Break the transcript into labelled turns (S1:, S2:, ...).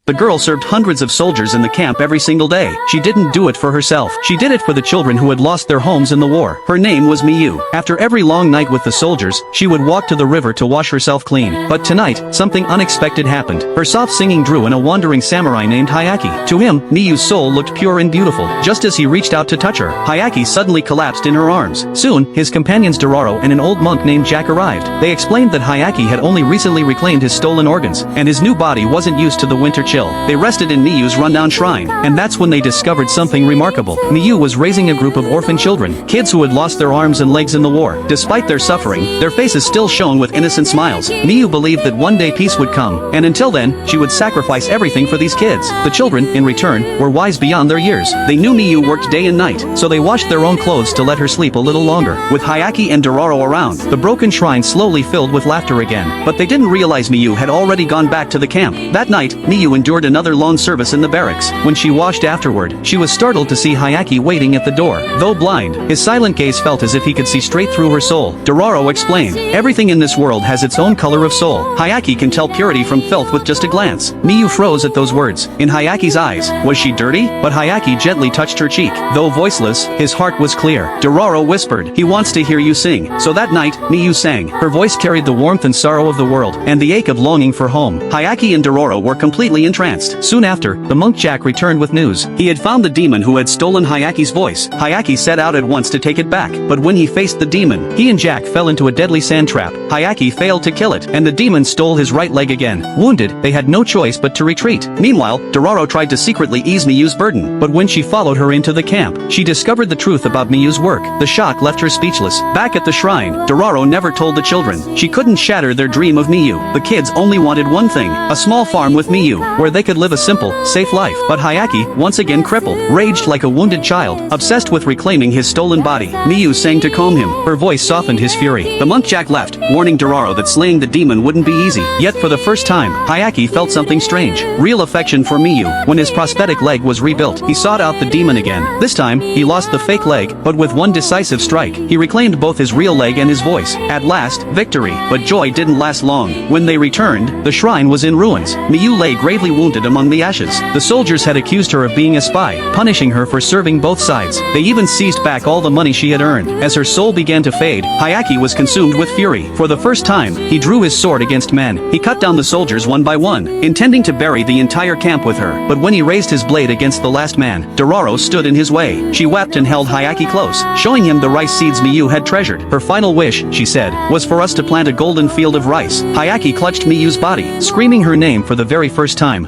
S1: The girl served hundreds of soldiers in the camp every single day. She didn't do it for herself. She did it for the children who had lost their homes in the war. Her name was Miyu. After every long night with the soldiers, she would walk to the river to wash herself clean. But tonight, something unexpected happened. Her soft singing drew in a wandering samurai named Hayaki. To him, Miyu's soul looked pure and beautiful. Just as he reached out to touch her, Hayaki suddenly collapsed in her arms. Soon, his companions Dororo and an old monk named Jack arrived. They explained that Hayaki had only recently reclaimed his stolen organs, and his new body wasn't used to the winter chill. They rested in Miyu's rundown shrine, and that's when they discovered something remarkable. Miyu was raising a group of orphan children, kids who had lost their arms and legs in the war. Despite their suffering, their faces still shone with innocent smiles. Miyu believed that one day peace would come, and until then, she would sacrifice everything for these kids. The children, in return, were wise beyond their years. They knew Miyu worked day and night, so they washed their own clothes to let her sleep a little longer. With Hayaki and Dororo around, the broken shrine slowly filled with laughter again. But they didn't realize Miyu had already gone back to the camp. That night, Miyu endured another long service in the barracks. When she washed afterward, she was startled to see Hayaki waiting at the door. Though blind, his silent gaze felt as if he could see straight through her soul. Dororo explained, "Everything in this world has its own color of soul. Hayaki can tell purity from filth with just a glance." Miyu froze at those words. In Hayaki's eyes, was she dirty? But Hayaki gently touched her cheek. Though voiceless, his heart was clear. Dororo whispered, "He wants to hear you sing." So that night, Miyu sang. Her voice carried the warmth and sorrow of the world, and the ache of longing for home. Hayaki and Dororo were completely entranced. Soon after, the monk Jack returned with news. He had found the demon who had stolen Hayaki's voice. Hayaki set out at once to take it back, but when he faced the demon, he and Jack fell into a deadly sand trap. Hayaki failed to kill it, and the demon stole his right leg again. Wounded, they had no choice but to retreat. Meanwhile, Dororo tried to secretly ease Miyu's burden, but when she followed her into the camp, she discovered the truth about Miyu's work. The shock left her speechless. Back at the shrine, Dororo never told the children. She couldn't shatter their dream of Miyu. The kids only wanted one thing, a small farm with Miyu, where they could live a simple, safe life. But Hayaki, once again crippled, raged like a wounded child, obsessed with reclaiming his stolen body. Miyu sang to calm him. Her voice softened his fury. The monk Jack left, warning Dororo that slaying the demon wouldn't be easy. Yet for the first time, Hayaki felt something strange. Real affection for Miyu. When his prosthetic leg was rebuilt, he sought out the demon again. This time, he lost the fake leg, but with one decisive strike, he reclaimed both his real leg and his voice. At last, victory. But joy didn't last long. When they returned, the shrine was in ruins. Miyu lay gravely wounded among the ashes. The soldiers had accused her of being a spy, punishing her for serving both sides. They even seized back all the money she had earned. As her soul began to fade, Hayaki was consumed with fury. For the first time, he drew his sword against men. He cut down the soldiers one by one, intending to bury the entire camp with her. But when he raised his blade against the last man, Dororo stood in his way. She wept and held Hayaki close, showing him the rice seeds Miyu had treasured. Her final wish, she said, was for us to plant a golden field of rice. Hayaki clutched Miyu's body, screaming her name for the very first time.